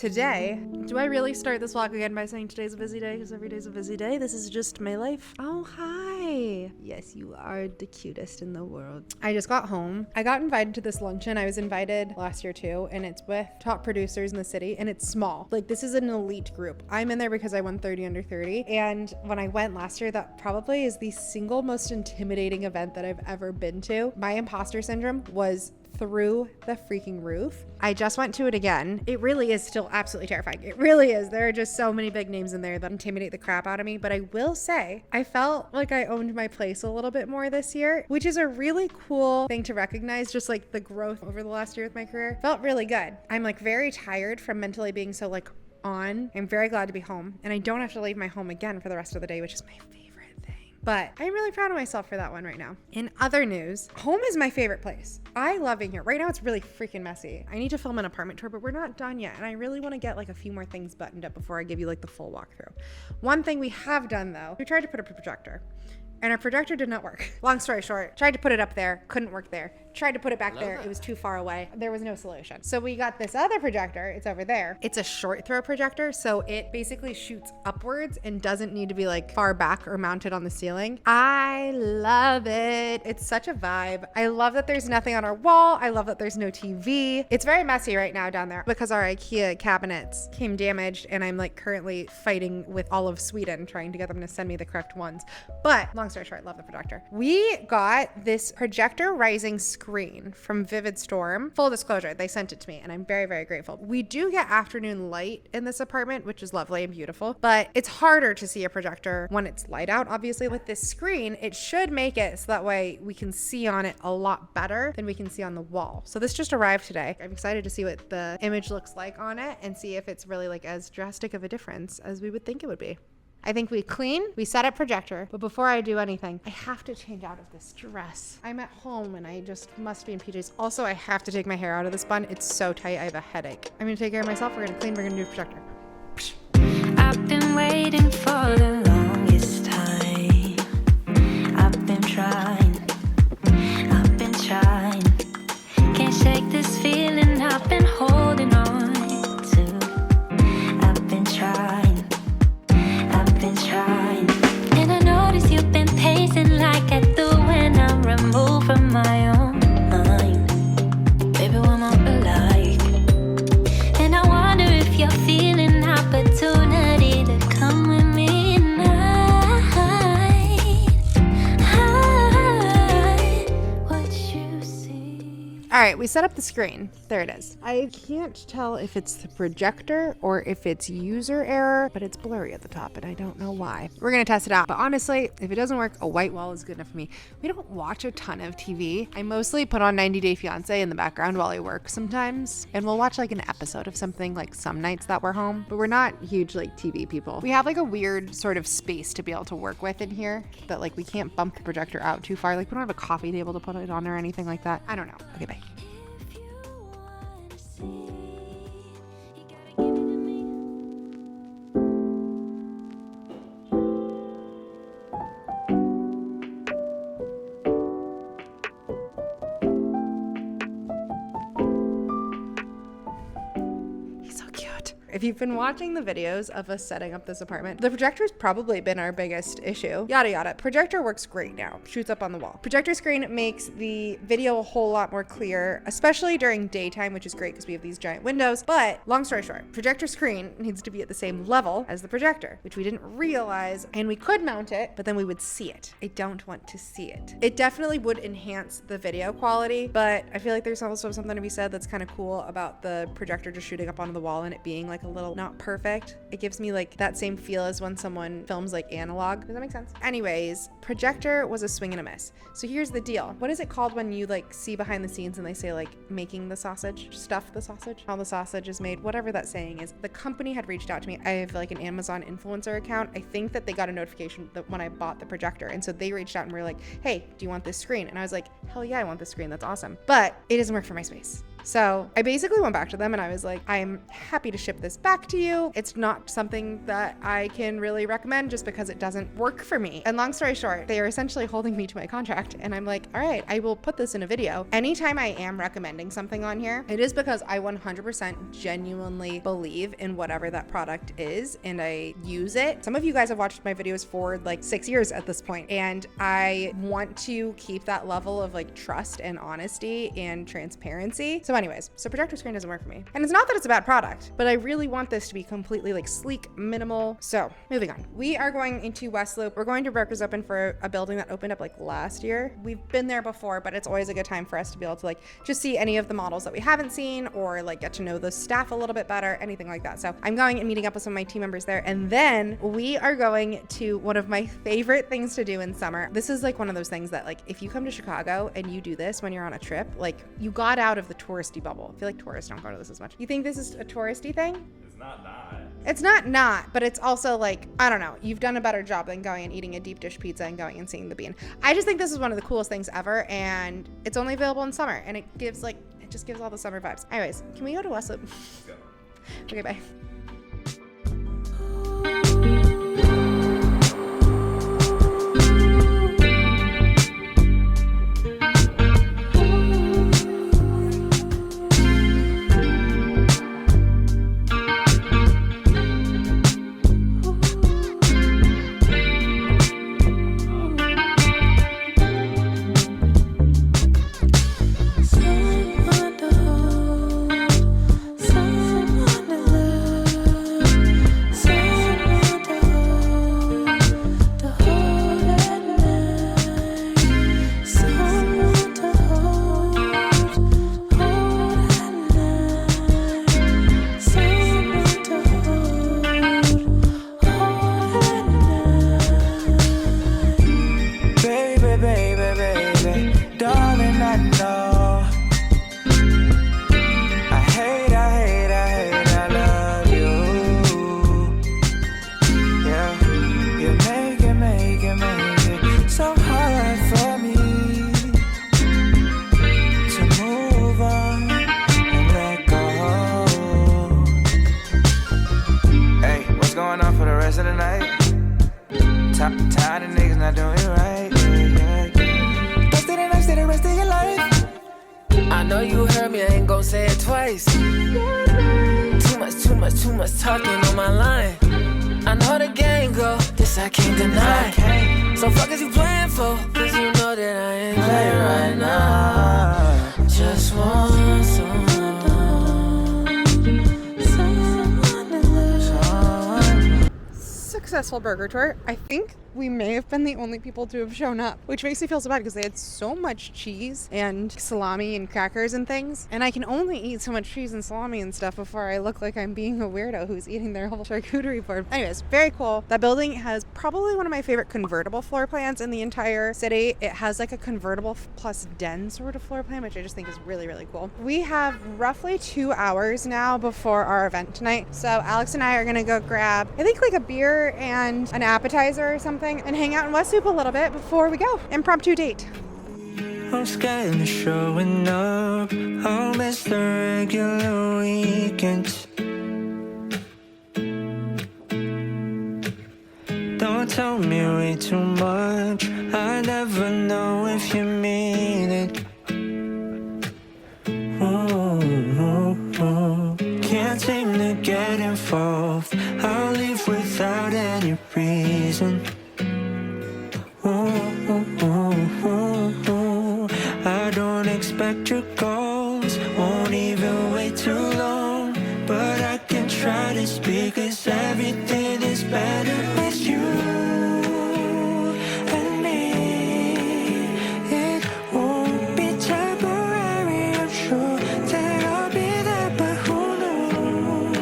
Today, do I really start this vlog again by saying today's a busy day? Because every day's a busy day. This is just my life. Oh, hi. Yes, you are the cutest in the world. I just got home. I got invited to this luncheon. I was invited last year too, and it's with top producers in the city, and it's small. Like, this is an elite group. I'm in there because I won 30 under 30. And when I went last year, that probably is the single most intimidating event that I've ever been to. My imposter syndrome was through the freaking roof. I just went to it again. It really is still absolutely terrifying. It really is. There are just so many big names in there that intimidate the crap out of me. But I will say, I felt like I owned my place a little bit more this year, which is a really cool thing to recognize, just like the growth over the last year with my career. Felt really good. I'm like very tired from mentally being so like on. I'm very glad to be home, and I don't have to leave my home again for the rest of the day, which is my favorite. But I'm really proud of myself for that one right now. In other news, home is my favorite place. I love being here. Right now it's really freaking messy. I need to film an apartment tour, but we're not done yet. And I really want to get like a few more things buttoned up before I give you like the full walkthrough. One thing we have done though, we tried to put up a projector. And our projector did not work. Long story short, tried to put it up there, couldn't work there. Tried to put it back there, it was too far away. There was no solution. So we got this other projector, it's over there. It's a short throw projector, so it basically shoots upwards and doesn't need to be like far back or mounted on the ceiling. I love it. It's such a vibe. I love that there's nothing on our wall. I love that there's no TV. It's very messy right now down there because our IKEA cabinets came damaged, and I'm like currently fighting with all of Sweden trying to get them to send me the correct ones. But long story short, love the projector. We got this projector rising screen from Vivid Storm. Full disclosure, they sent it to me, and I'm very, very grateful. We do get afternoon light in this apartment, which is lovely and beautiful, but it's harder to see a projector when it's light out. Obviously, with this screen, it should make it so that way we can see on it a lot better than we can see on the wall. So this just arrived today. I'm excited to see what the image looks like on it and see if it's really like as drastic of a difference as we would think it would be. I think we clean, we set up projector, but before I do anything, I have to change out of this dress. I'm at home and I just must be in PJs. Also, I have to take my hair out of this bun. It's so tight, I have a headache. I'm gonna take care of myself, we're gonna clean, we're gonna do projector. I've been waiting for the longest time. I've been trying, can't shake this feeling I've been holding on to. I've been trying, and I notice you've been pacing like I do when I'm removed from my own mind. Baby, what more alike? And I wonder if you're feeling opportunity to come with me tonight. What you see? All right, we set up the screen. There it is. I can't tell if it's the projector or if it's user error, but it's blurry at the top and I don't know why. We're gonna test it out, but honestly, if it doesn't work, a white wall is good enough for me. We don't watch a ton of TV. I mostly put on 90 Day Fiancé in the background while I work sometimes, and we'll watch like an episode of something like some nights that we're home, but we're not huge like TV people. We have like a weird sort of space to be able to work with in here that like we can't bump the projector out too far. Like we don't have a coffee table to put it on or anything like that. I don't know. Okay, bye. If you've been watching the videos of us setting up this apartment, the projector's probably been our biggest issue. Yada yada. Projector works great now. Shoots up on the wall. Projector screen makes the video a whole lot more clear, especially during daytime, which is great because we have these giant windows. But long story short, projector screen needs to be at the same level as the projector, which we didn't realize, and we could mount it, but then we would see it. I don't want to see it. It definitely would enhance the video quality, but I feel like there's also something to be said that's kind of cool about the projector just shooting up onto the wall and it being like a little not perfect. It gives me like that same feel as when someone films like analog. Does that make sense? Anyways, projector was a swing and a miss. So here's the deal. What is it called when you like see behind the scenes and they say like making the sausage, stuff the sausage, how the sausage is made, whatever that saying is. The company had reached out to me. I have like an Amazon influencer account. I think that they got a notification that when I bought the projector. And so they reached out and were like, hey, do you want this screen? And I was like, hell yeah, I want this screen. That's awesome. But it doesn't work for my space. So I basically went back to them and I was like, I'm happy to ship this back to you. It's not something that I can really recommend just because it doesn't work for me. And long story short, they are essentially holding me to my contract. And I'm like, all right, I will put this in a video. Anytime I am recommending something on here, it is because I 100% genuinely believe in whatever that product is and I use it. Some of you guys have watched my videos for like 6 years at this point, and I want to keep that level of like trust and honesty and transparency. So anyways, so projector screen doesn't work for me. And it's not that it's a bad product, but I really want this to be completely like sleek, minimal. So moving on. We are going into West Loop. We're going to Brokers Open for a building that opened up like last year. We've been there before, but it's always a good time for us to be able to like just see any of the models that we haven't seen or like get to know the staff a little bit better, anything like that. So I'm going and meeting up with some of my team members there. And then we are going to one of my favorite things to do in summer. This is like one of those things that like, if you come to Chicago and you do this when you're on a trip, like you got out of the touristy bubble. I feel like tourists don't go to this as much. You think this is a touristy thing? It's not, but it's also like, I don't know, you've done a better job than going and eating a deep dish pizza and going and seeing the bean. I just think this is one of the coolest things ever, and it's only available in summer, and it just gives all the summer vibes. Anyways, can we go to West Loop? Let's go. Okay, bye. Tired of niggas not doing it right. Don't stay the next day the rest of your life. I know you heard me, I ain't gon' say it twice. Too much talking on my line. I know the game go, this I can't deny. So fuck is you playing for? Cause you know that I ain't playing right now. Just want someone to love. Successful burger tour. I think we may have been the only people to have shown up, which makes me feel so bad because they had so much cheese and salami and crackers and things, and I can only eat so much cheese and salami and stuff before I look like I'm being a weirdo who's eating their whole charcuterie board. Anyways, very cool. That building has probably one of my favorite convertible floor plans in the entire city. It has like a convertible plus den sort of floor plan, which I just think is really, really cool. We have roughly 2 hours now before our event tonight, so Alex and I are gonna go grab, I think, like a beer and an appetizer or something, and hang out in West Loop a little bit before we go. Impromptu date. I'm scared of showing up. I'll miss the regular weekends. Don't tell me way too much. I never know if you mean it. Can't seem to get involved. I'll leave without any reason. I don't expect your calls, won't even wait too long. But I can try to speak, 'cause everything is better with you and me. It won't be temporary, I'm sure that I'll be there. But who knew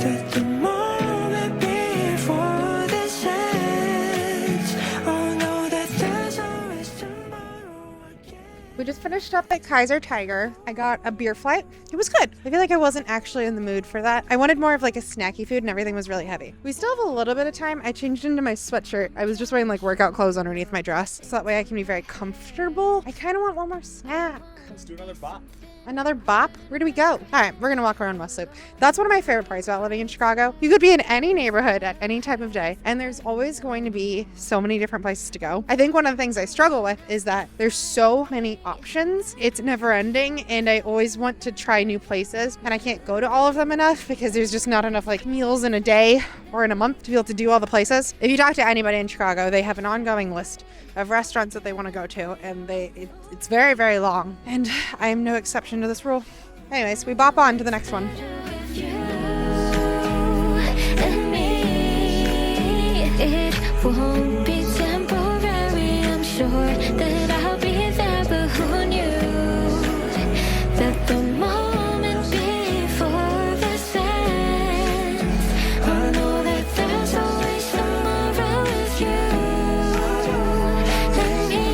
that the moment before this ends, I'll know that there's always tomorrow again. We just finished up at Kaiser Tiger. I got a beer flight. It was good. I feel like I wasn't actually in the mood for that. I wanted more of like a snacky food and everything was really heavy. We still have a little bit of time. I changed into my sweatshirt. I was just wearing like workout clothes underneath my dress, so that way I can be very comfortable. I kind of want one more snack. Let's do another bot. Another bop? Where do we go? All right, we're gonna walk around West Loop. That's one of my favorite parts about living in Chicago. You could be in any neighborhood at any time of day, and there's always going to be so many different places to go. I think one of the things I struggle with is that there's so many options. It's never ending, and I always want to try new places, and I can't go to all of them enough because there's just not enough like meals in a day or in a month to be able to do all the places. If you talk to anybody in Chicago, they have an ongoing list of restaurants that they want to go to, and it's very, very long, and I am no exception to this rule. Anyways, we bop on to the next one. It won't be temporary, I'm sure that I'll be there, but who knew that the moment before this ends, I know that there's always tomorrow with you and me.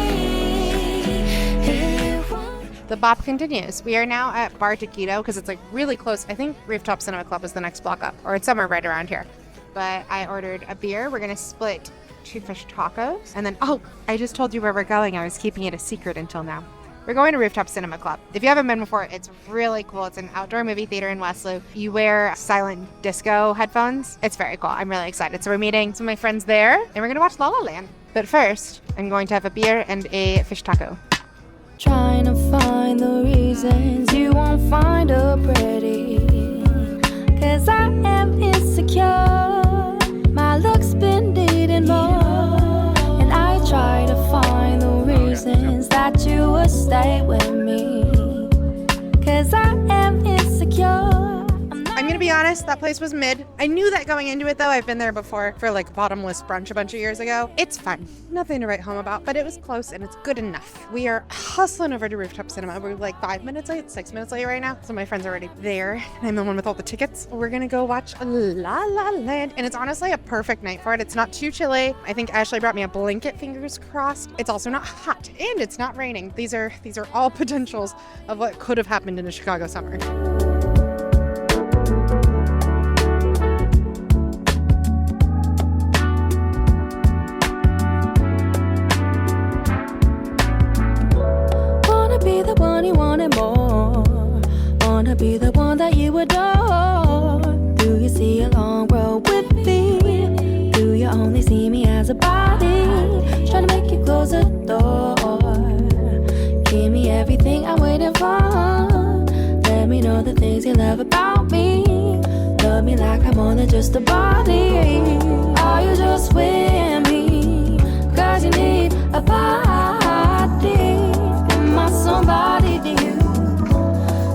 It won't. The bop continues. We are now at Bar Taquito because it's like really close. I think Rooftop Cinema Club is the next block up, or it's somewhere right around here. But I ordered a beer. We're gonna split 2 fish tacos. And then, oh, I just told you where we're going. I was keeping it a secret until now. We're going to Rooftop Cinema Club. If you haven't been before, it's really cool. It's an outdoor movie theater in West Loop. You wear silent disco headphones. It's very cool. I'm really excited. So we're meeting some of my friends there, and we're gonna watch La La Land. But first, I'm going to have a beer and a fish taco. Trying to find the reasons you won't find her pretty, 'cause I am insecure. My looks been needing more, and I try to find the reasons that you would stay with me, 'cause I am insecure. I'm gonna be honest, that place was mid. I knew that going into it though. I've been there before for like bottomless brunch a bunch of years ago. It's fun. Nothing to write home about, but it was close and it's good enough. We are hustling over to Rooftop Cinema. We're like 5 minutes late, 6 minutes late right now. So my friends are already there, and I'm the one with all the tickets. We're gonna go watch La La Land, and it's honestly a perfect night for it. It's not too chilly. I think Ashley brought me a blanket, fingers crossed. It's also not hot, and it's not raining. These are all potentials of what could have happened in a Chicago summer. Be the one you wanted more. Wanna be the one that you adore. Do you see a long road with me? Do you only see me as a body? Trying to make you close the door. Give me everything I'm waiting for. Let me know the things you love about me. Love me like I'm more than just a body. Are you just with me? 'Cause you need a body. Am I somebody to you?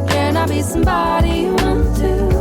Can I be somebody you want to?